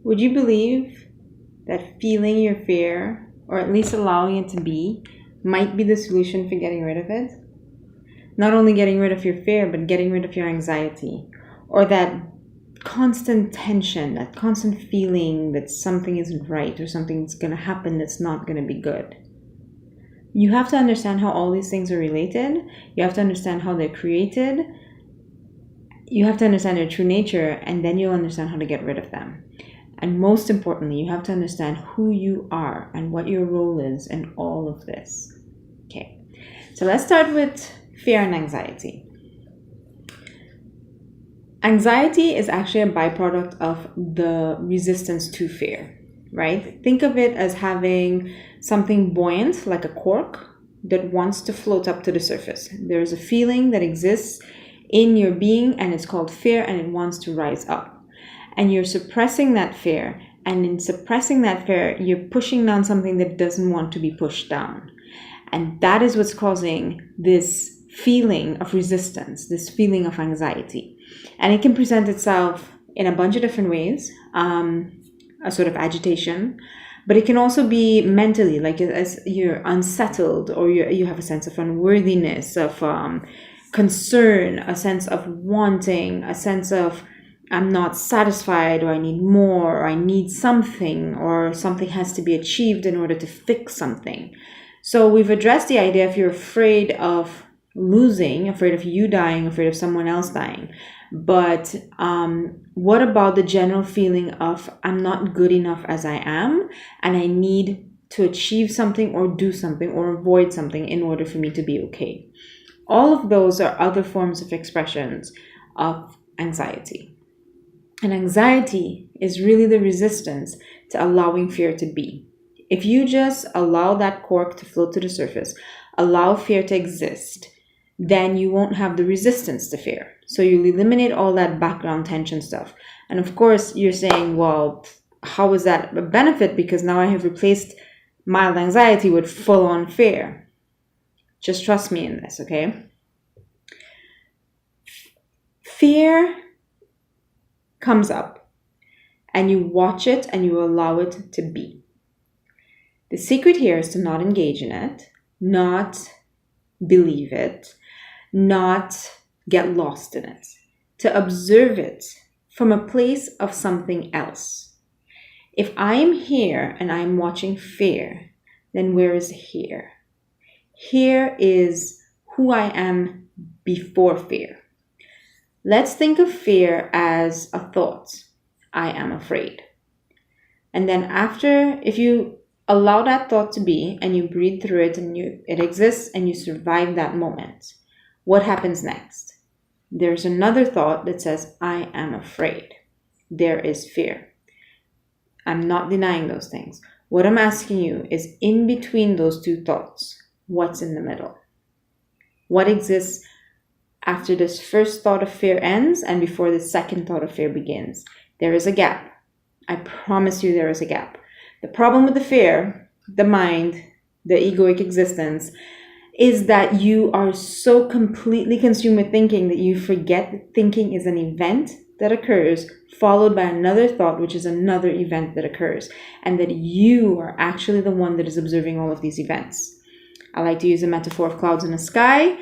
Would you believe that feeling your fear, or at least allowing it to be, might be the solution for getting rid of it? Not only getting rid of your fear, but getting rid of your anxiety, or that constant tension, that constant feeling that something isn't right or something's going to happen that's not going to be good. You have to understand how all these things are related. You have to understand how they're created. You have to understand their true nature, and then you'll understand how to get rid of them. And most importantly, you have to understand who you are and what your role is in all of this. Okay, so let's start with fear and anxiety. Anxiety is actually a byproduct of the resistance to fear, right? Think of it as having something buoyant, like a cork, that wants to float up to the surface. There's a feeling that exists in your being, and it's called fear, and it wants to rise up. And you're suppressing that fear, and in suppressing that fear, you're pushing down something that doesn't want to be pushed down. And that is what's causing this feeling of resistance, this feeling of anxiety. And it can present itself in a bunch of different ways, a sort of agitation, but it can also be mentally, like as you're unsettled, or you have a sense of unworthiness, of concern, a sense of wanting, a sense of I'm not satisfied, or I need more, or I need something, or something has to be achieved in order to fix something. So we've addressed the idea if you're afraid of losing, afraid of you dying, afraid of someone else dying. But what about the general feeling of I'm not good enough as I am, and I need to achieve something or do something or avoid something in order for me to be okay? All of those are other forms of expressions of anxiety. And anxiety is really the resistance to allowing fear to be. If you just allow that cork to float to the surface, allow fear to exist, then you won't have the resistance to fear. So you'll eliminate all that background tension stuff. And of course, you're saying, well, how is that a benefit? Because now I have replaced mild anxiety with full-on fear. Just trust me in this, okay? Fear comes up, and you watch it and you allow it to be. The secret here is to not engage in it, not believe it, not get lost in it, to observe it from a place of something else. If I am here and I'm watching fear, then where is here? Here is who I am before fear. Let's think of fear as a thought. I am afraid. And then after, if you allow that thought to be and you breathe through it and it exists and you survive that moment, what happens next? There's another thought that says, I am afraid. There is fear. I'm not denying those things. What I'm asking you is, in between those two thoughts, what's in the middle? What exists after this first thought of fear ends and before the second thought of fear begins? There is a gap. I promise you there is a gap. The problem with the fear, the mind, the egoic existence, is that you are so completely consumed with thinking that you forget that thinking is an event that occurs followed by another thought, which is another event that occurs, and that you are actually the one that is observing all of these events. I like to use a metaphor of clouds in the sky.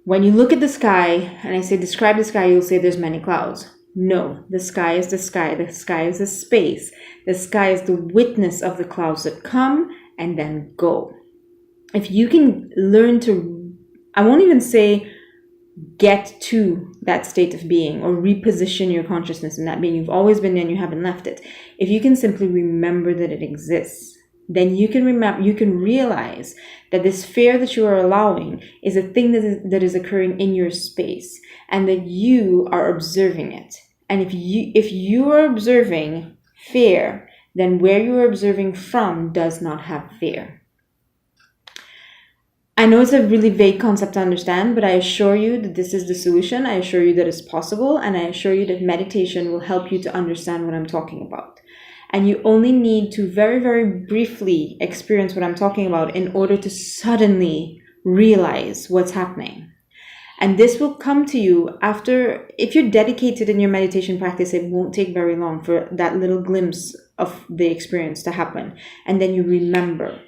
When you look at the sky and I say describe the sky, you'll say there's many clouds. No, the sky is the sky. The sky is the space. The sky is the witness of the clouds that come and then go. If you can learn to, I won't even say get to that state of being or reposition your consciousness in that being. You've always been there and you haven't left it. If you can simply remember that it exists, then you can realize that this fear that you are allowing is a thing that is occurring in your space, and that you are observing it. And if you are observing fear, then where you are observing from does not have fear. I know it's a really vague concept to understand, but I assure you that this is the solution. I assure you that it's possible, and I assure you that meditation will help you to understand what I'm talking about. And you only need to very, very briefly experience what I'm talking about in order to suddenly realize what's happening. And this will come to you after, if you're dedicated in your meditation practice, it won't take very long for that little glimpse of the experience to happen. And then you remember.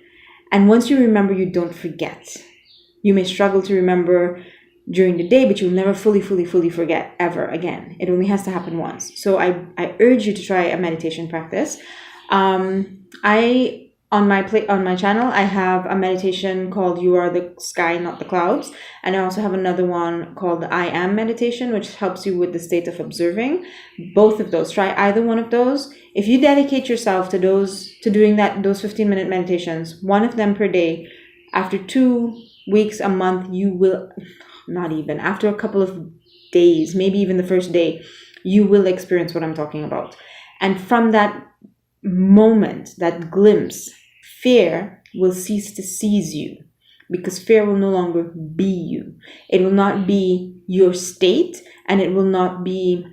And once you remember, you don't forget. You may struggle to remember during the day, but you'll never fully forget ever again. It only has to happen once. So I urge you to try a meditation practice. On my channel, I have a meditation called "You Are the Sky, Not the Clouds," and I also have another one called the "I Am" meditation, which helps you with the state of observing. Both of those, try either one of those. If you dedicate yourself to doing those 15-minute meditations, one of them per day, after 2 weeks, a month, you will, not even, after a couple of days, maybe even the first day, you will experience what I'm talking about. And from that moment, that glimpse, fear will cease to seize you, because fear will no longer be you. It will not be your state, and it will not be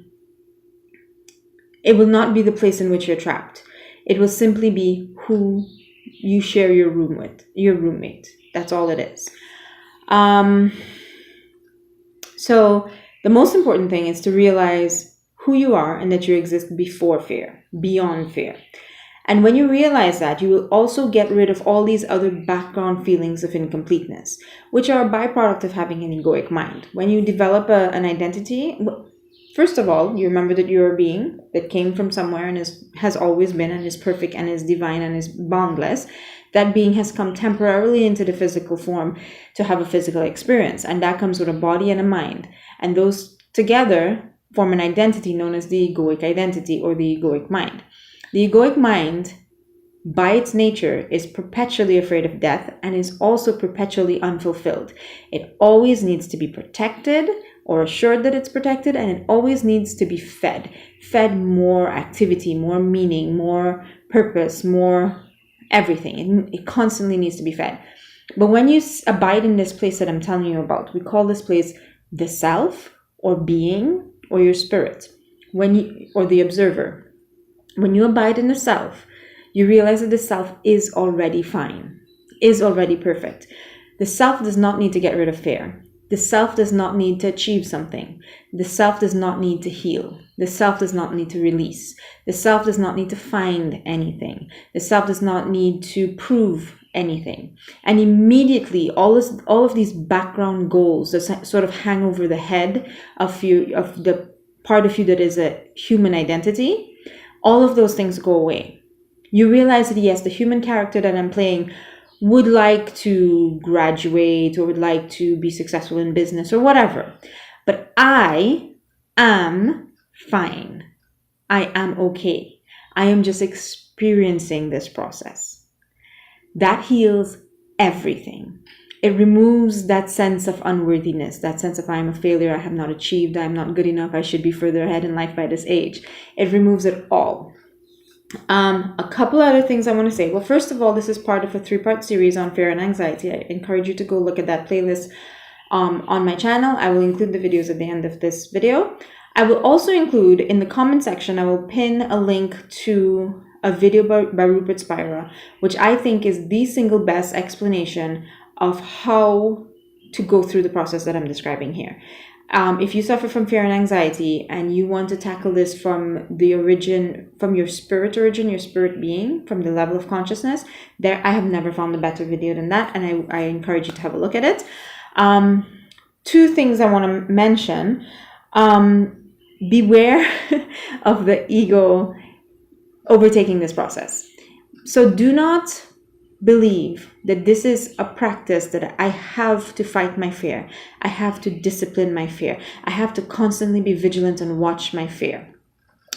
the place in which you're trapped. It will simply be who you share your room with, your roommate. That's all it is. So the most important thing is to realize who you are and that you exist before fear, beyond fear. And when you realize that, you will also get rid of all these other background feelings of incompleteness, which are a byproduct of having an egoic mind. When you develop an identity, first of all, you remember that you're a being that came from somewhere and has always been and is perfect and is divine and is boundless. That being has come temporarily into the physical form to have a physical experience, and that comes with a body and a mind. And those together form an identity known as the egoic identity or the egoic mind. The egoic mind, by its nature, is perpetually afraid of death and is also perpetually unfulfilled. It always needs to be protected or assured that it's protected, and it always needs to be fed more activity, more meaning, more purpose, more everything. It constantly needs to be fed. But when you abide in this place that I'm telling you about, we call this place the self or being or your spirit, or the observer. When you abide in the self, you realize that the self is already fine, is already perfect. The self does not need to get rid of fear. The self does not need to achieve something. The self does not need to heal. The self does not need to release. The self does not need to find anything. The self does not need to prove anything. And immediately, all of these background goals that sort of hang over the head of the part of you that is a human identity, all of those things go away. You realize that, yes, the human character that I'm playing would like to graduate or would like to be successful in business or whatever. But I am fine. I am okay. I am just experiencing this process. That heals everything. It removes that sense of unworthiness, that sense of I am a failure, I have not achieved, I am not good enough, I should be further ahead in life by this age. It removes it all. A couple other things I want to say. Well, first of all, this is part of a 3-part series on fear and anxiety. I encourage you to go look at that playlist on my channel. I will include the videos at the end of this video. I will also include in the comment section, I will pin a link to a video by Rupert Spira, which I think is the single best explanation of how to go through the process that I'm describing here. If you suffer from fear and anxiety and you want to tackle this from your spirit being, from the level of consciousness, I have never found a better video than that, and I encourage you to have a look at it. 2 things I want to mention. Beware of the ego overtaking this process. So do not believe that this is a practice that I have to fight my fear. I have to discipline my fear. I have to constantly be vigilant and watch my fear.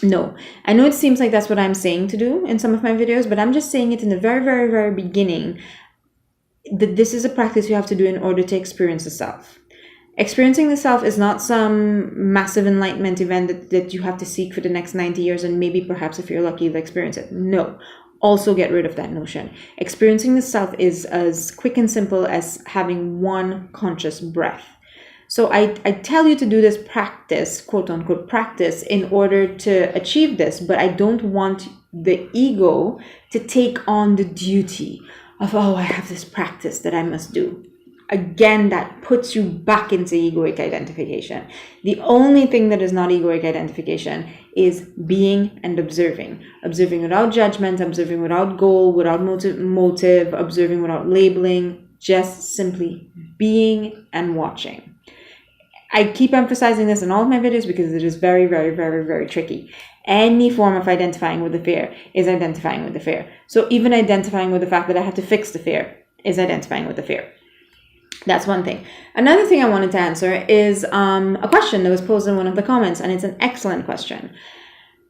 No, I know it seems like that's what I'm saying to do in some of my videos, but I'm just saying it in the very, very, very beginning, that this is a practice you have to do in order to experience the self. Experiencing the self is not some massive enlightenment event that you have to seek for the next 90 years, and maybe perhaps if you're lucky you'll experience it. No. Also get rid of that notion. Experiencing the self is as quick and simple as having one conscious breath. So I tell you to do this practice, quote unquote practice, in order to achieve this, but I don't want the ego to take on the duty of, oh, I have this practice that I must do. Again, that puts you back into egoic identification. The only thing that is not egoic identification is being and observing. Observing without judgment, observing without goal, without motive, observing without labeling, just simply being and watching. I keep emphasizing this in all of my videos because it is very, very, very, very tricky. Any form of identifying with the fear is identifying with the fear. So even identifying with the fact that I have to fix the fear is identifying with the fear. That's one thing. Another thing I wanted to answer is a question that was posed in one of the comments, and it's an excellent question.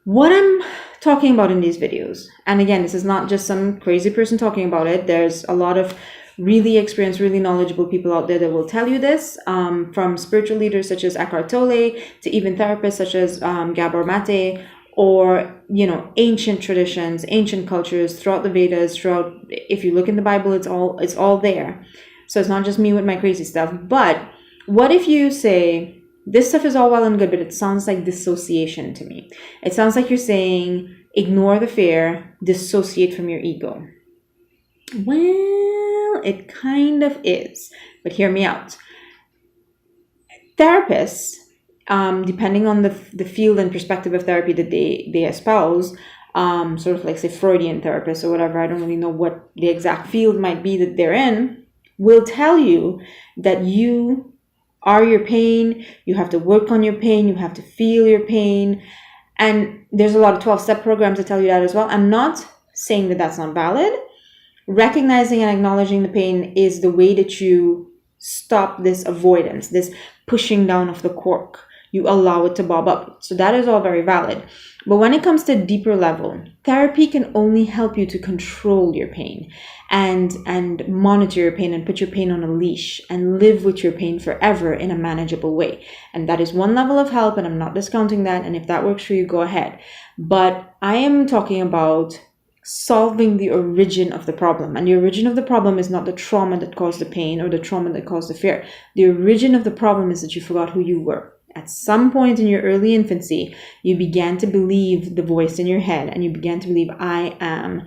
What I'm talking about in these videos, and again, this is not just some crazy person talking about it. There's a lot of really experienced, really knowledgeable people out there that will tell you this, from spiritual leaders such as Eckhart Tolle to even therapists such as Gabor Mate, or, ancient traditions, ancient cultures throughout the Vedas, if you look in the Bible, it's all there. So it's not just me with my crazy stuff. But what if you say, this stuff is all well and good, but it sounds like dissociation to me. It sounds like you're saying, ignore the fear, dissociate from your ego. Well, it kind of is, but hear me out. Therapists, depending on the field and perspective of therapy that they espouse, sort of like, say, Freudian therapists or whatever, I don't really know what the exact field might be that they're in, will tell you that you are your pain, you have to work on your pain, you have to feel your pain. And there's a lot of 12-step programs that tell you that as well. I'm not saying that that's not valid. Recognizing and acknowledging the pain is the way that you stop this avoidance, this pushing down of the cork. You allow it to bob up. So that is all very valid. But when it comes to a deeper level, therapy can only help you to control your pain and monitor your pain and put your pain on a leash and live with your pain forever in a manageable way. And that is one level of help, and I'm not discounting that. And if that works for you, go ahead. But I am talking about solving the origin of the problem. And the origin of the problem is not the trauma that caused the pain or the trauma that caused the fear. The origin of the problem is that you forgot who you were. At some point in your early infancy, you began to believe the voice in your head, and you began to believe, I am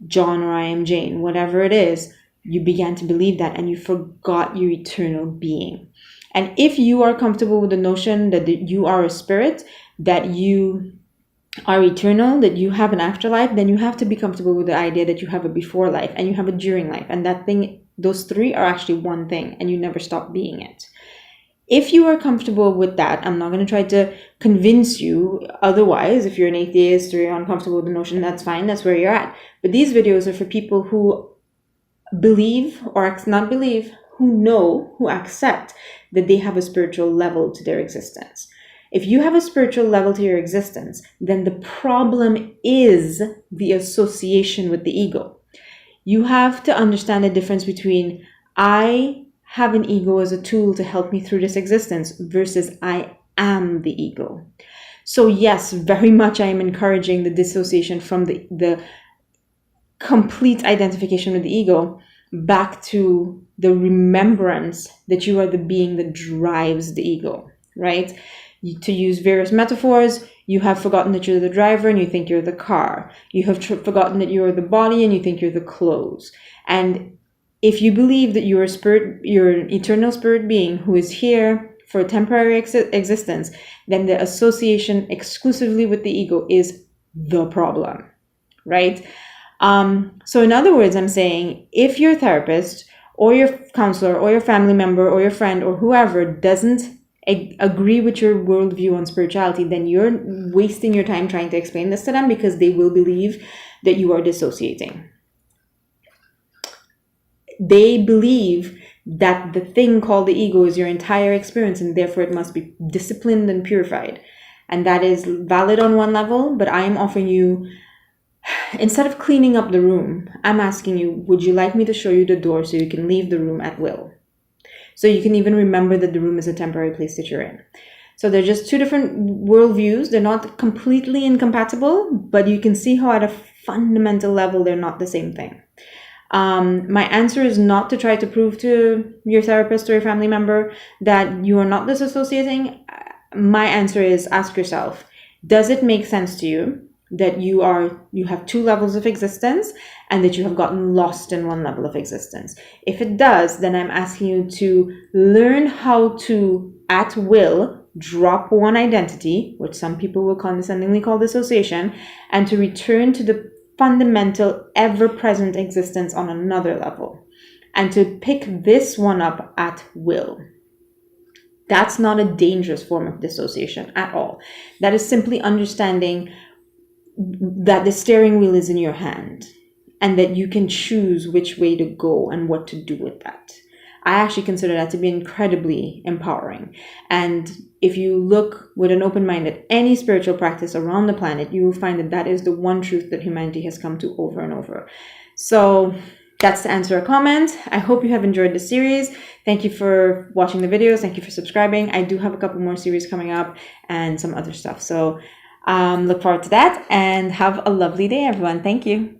John or I am Jane, whatever it is. You began to believe that, and you forgot your eternal being. And if you are comfortable with the notion that you are a spirit, that you are eternal, that you have an afterlife, then you have to be comfortable with the idea that you have a before life and you have a during life. And those three are actually one thing, and you never stop being it. If you are comfortable with that, I'm not going to try to convince you otherwise. If you're an atheist or you're uncomfortable with the notion, that's fine. That's where you're at. But these videos are for people who believe or not believe, who know, who accept that they have a spiritual level to their existence. If you have a spiritual level to your existence, then the problem is the association with the ego. You have to understand the difference between I have an ego as a tool to help me through this existence versus I am the ego. So yes, very much I am encouraging the dissociation from the complete identification with the ego back to the remembrance that you are the being that drives the ego, right? To use various metaphors, you have forgotten that you're the driver and you think you're the car. You have forgotten that you're the body and you think you're the clothes. And if you believe that you're a spirit, you're an eternal spirit being who is here for a temporary existence, then the association exclusively with the ego is the problem, right? So in other words, I'm saying if your therapist or your counselor or your family member or your friend or whoever doesn't agree with your worldview on spirituality, then you're wasting your time trying to explain this to them, because they will believe that you are dissociating. They believe that the thing called the ego is your entire experience, and therefore it must be disciplined and purified. And that is valid on one level, but I am offering you, instead of cleaning up the room, I'm asking you, would you like me to show you the door so you can leave the room at will? So you can even remember that the room is a temporary place that you're in. So they're just two different worldviews. They're not completely incompatible, but you can see how at a fundamental level, they're not the same thing. My answer is not to try to prove to your therapist or your family member that you are not disassociating. My answer is ask yourself, does it make sense to you? that you have two levels of existence and that you have gotten lost in one level of existence. If it does, then I'm asking you to learn how to, at will, drop one identity, which some people will condescendingly call dissociation, and to return to the fundamental, ever-present existence on another level, and to pick this one up at will. That's not a dangerous form of dissociation at all. That is simply understanding that the steering wheel is in your hand and that you can choose which way to go and what to do with that. I actually consider that to be incredibly empowering. And if you look with an open mind at any spiritual practice around the planet, you will find that that is the one truth that humanity has come to over and over. So that's to answer a comment. I hope you have enjoyed the series. Thank you for watching the videos. Thank you for subscribing. I do have a couple more series coming up and some other stuff. So look forward to that and have a lovely day, everyone. Thank you.